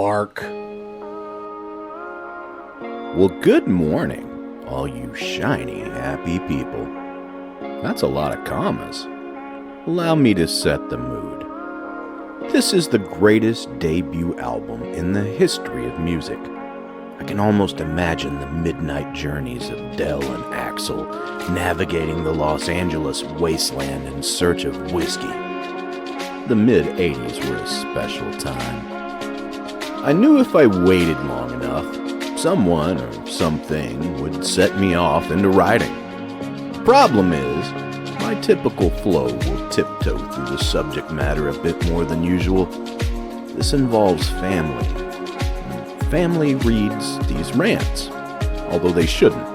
bark. Well, good morning, all you shiny, happy people. That's a lot of commas. Allow me to set the mood. This is the greatest debut album in the history of music. I can almost imagine the midnight journeys of Del and Axl navigating the Los Angeles wasteland in search of whiskey. The mid-'80s were a special time. I knew if I waited long enough, someone or something would set me off into writing. The problem is, my typical flow will tiptoe through the subject matter a bit more than usual. This involves family. Family reads these rants, although they shouldn't.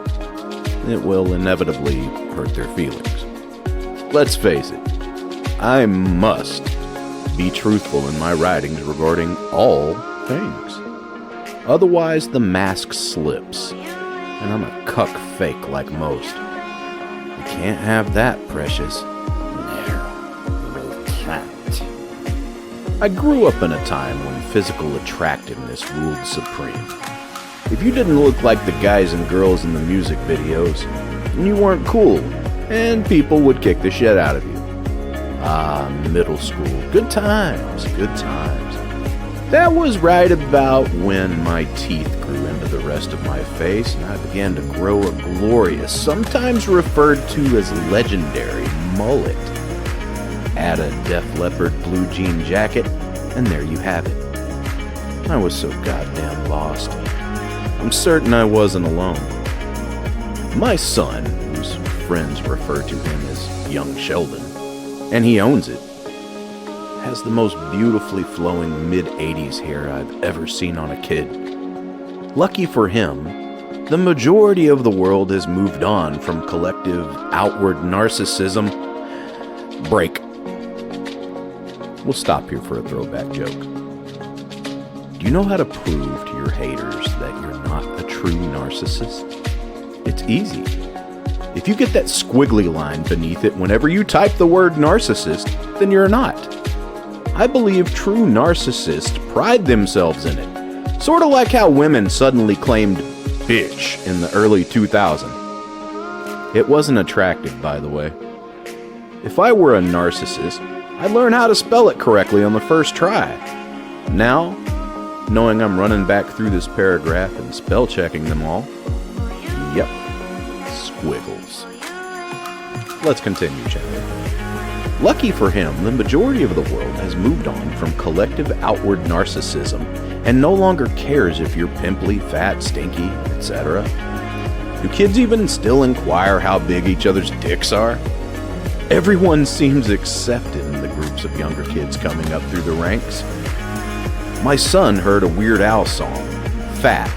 It will inevitably hurt their feelings. Let's face it, I must be truthful in my writings regarding all things. Otherwise, the mask slips, and I'm a cuck fake like most. You can't have that, precious. No, you can't. I grew up in a time when physical attractiveness ruled supreme. If you didn't look like the guys and girls in the music videos, then you weren't cool, and people would kick the shit out of you. Ah, middle school. Good times, good times. That was right about when my teeth grew into the rest of my face, and I began to grow a glorious, sometimes referred to as legendary, mullet. Add a Def Leppard blue jean jacket, and there you have it. I was so goddamn lost. I'm certain I wasn't alone. My son, whose friends refer to him as Young Sheldon, and he owns it, has the most beautifully flowing mid-'80s hair I've ever seen on a kid. Lucky for him, the majority of the world has moved on from collective outward narcissism. Break. We'll stop here for a throwback joke. Do you know how to prove to your haters that you're not a true narcissist? It's easy. If you get that squiggly line beneath it whenever you type the word narcissist, then you're not. I believe true narcissists pride themselves in it. Sort of like how women suddenly claimed bitch in the early 2000s. It wasn't attractive, by the way. If I were a narcissist, I'd learn how to spell it correctly on the first try. Now, knowing I'm running back through this paragraph and spell checking them all, yep, squiggles. Let's continue, shall we? Lucky for him, the majority of the world has moved on from collective outward narcissism and no longer cares if you're pimply, fat, stinky, etc. Do kids even still inquire how big each other's dicks are? Everyone seems accepted in the groups of younger kids coming up through the ranks. My son heard a Weird Al song, Fat,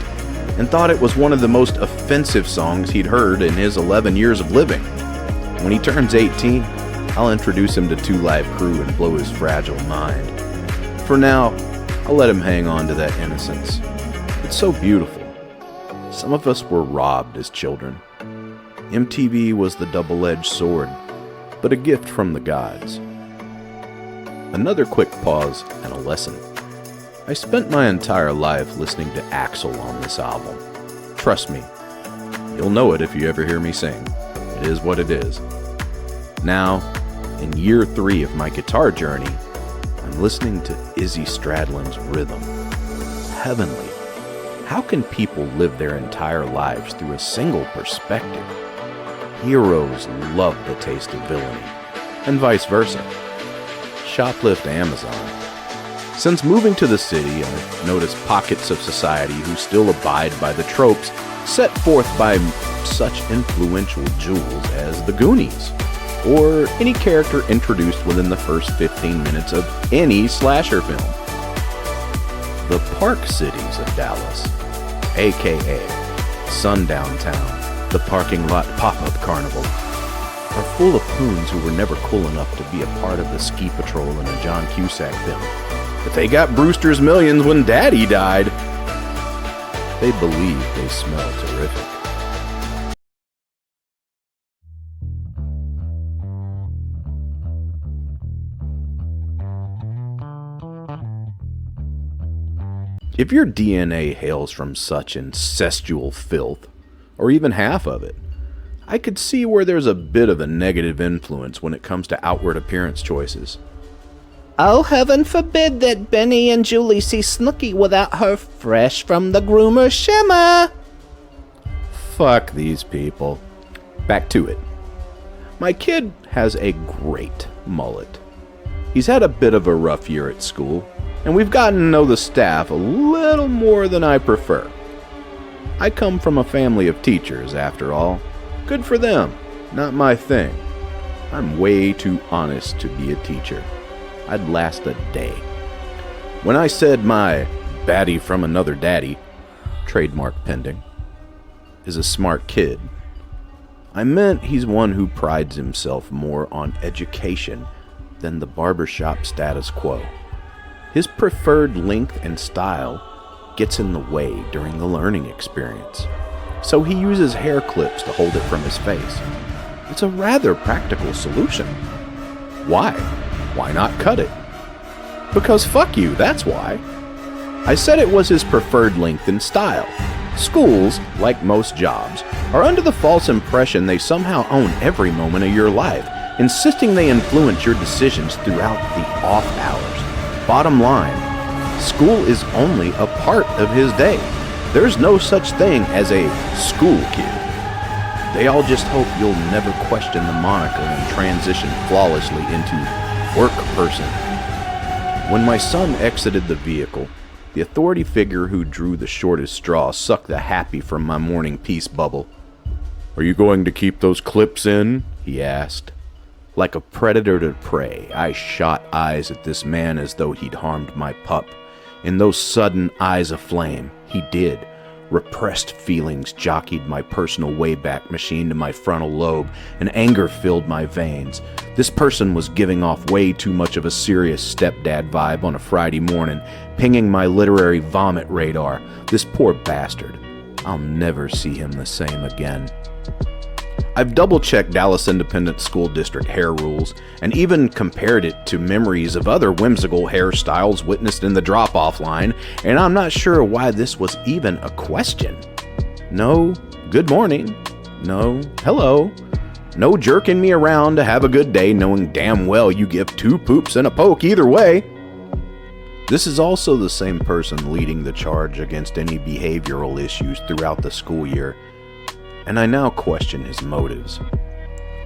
and thought it was one of the most offensive songs he'd heard in his 11 years of living. When he turns 18, I'll introduce him to Two Live Crew and blow his fragile mind. For now, I'll let him hang on to that innocence. It's so beautiful. Some of us were robbed as children. MTV was the double-edged sword, but a gift from the gods. Another quick pause and a lesson. I spent my entire life listening to Axl on this album. Trust me, you'll know it if you ever hear me sing. It is what it is. Now, in year 3 of my guitar journey, I'm listening to Izzy Stradlin's Rhythm. Heavenly. How can people live their entire lives through a single perspective? Heroes love the taste of villainy, and vice versa. Shoplift Amazon. Since moving to the city, I've noticed pockets of society who still abide by the tropes set forth by such influential jewels as the Goonies, or any character introduced within the first 15 minutes of any slasher film. The park cities of Dallas, aka Sundown Town, the parking lot pop-up carnival, are full of poons who were never cool enough to be a part of the ski patrol in a John Cusack film. But they got Brewster's Millions when Daddy died. They believe they smell terrific. If your DNA hails from such incestual filth, or even half of it, I could see where there's a bit of a negative influence when it comes to outward appearance choices. Oh, heaven forbid that Benny and Julie see Snooky without her fresh from the groomer shimmer. Fuck these people. Back to it. My kid has a great mullet. He's had a bit of a rough year at school, and we've gotten to know the staff a little more than I prefer. I come from a family of teachers, after all. Good for them, not my thing. I'm way too honest to be a teacher. I'd last a day. When I said my baddie from another daddy, trademark pending, is a smart kid, I meant he's one who prides himself more on education than the barbershop status quo. His preferred length and style gets in the way during the learning experience, so he uses hair clips to hold it from his face. It's a rather practical solution. Why? Why not cut it? Because fuck you, that's why. I said it was his preferred length and style. Schools, like most jobs, are under the false impression they somehow own every moment of your life, insisting they influence your decisions throughout the off hours. Bottom line, school is only a part of his day. There's no such thing as a school kid. They all just hope you'll never question the moniker and transition flawlessly into work person. When my son exited the vehicle, the authority figure who drew the shortest straw sucked the happy from my morning peace bubble. "Are you going to keep those clips in?" he asked. Like a predator to prey, I shot eyes at this man as though he'd harmed my pup. In those sudden eyes aflame, he did. Repressed feelings jockeyed my personal Wayback Machine to my frontal lobe, and anger filled my veins. This person was giving off way too much of a serious stepdad vibe on a Friday morning, pinging my literary vomit radar. This poor bastard. I'll never see him the same again. I've double-checked Dallas Independent School District hair rules, and even compared it to memories of other whimsical hairstyles witnessed in the drop-off line, and I'm not sure why this was even a question. No, good morning. No, hello. No jerking me around to have a good day knowing damn well you give two poops and a poke either way. This is also the same person leading the charge against any behavioral issues throughout the school year, and I now question his motives.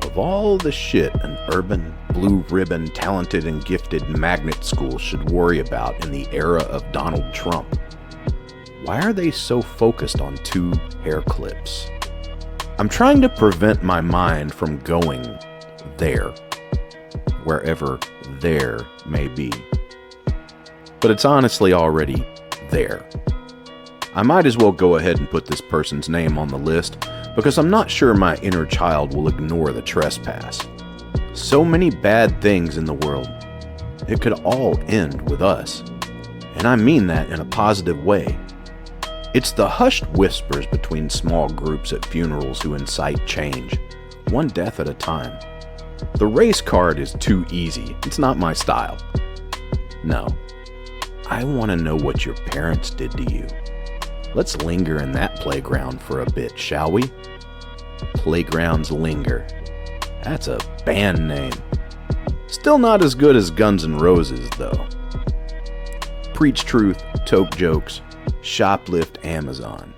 Of all the shit an urban, blue-ribbon, talented and gifted magnet school should worry about in the era of Donald Trump, why are they so focused on 2 hair clips? I'm trying to prevent my mind from going there, wherever there may be. But it's honestly already there. I might as well go ahead and put this person's name on the list, because I'm not sure my inner child will ignore the trespass. So many bad things in the world. It could all end with us. And I mean that in a positive way. It's the hushed whispers between small groups at funerals who incite change, one death at a time. The race card is too easy. It's not my style. No. I want to know what your parents did to you. Let's linger in that playground for a bit, shall we? Playgrounds Linger. That's a band name. Still not as good as Guns N' Roses, though. Preach truth, toke jokes, shoplift Amazon.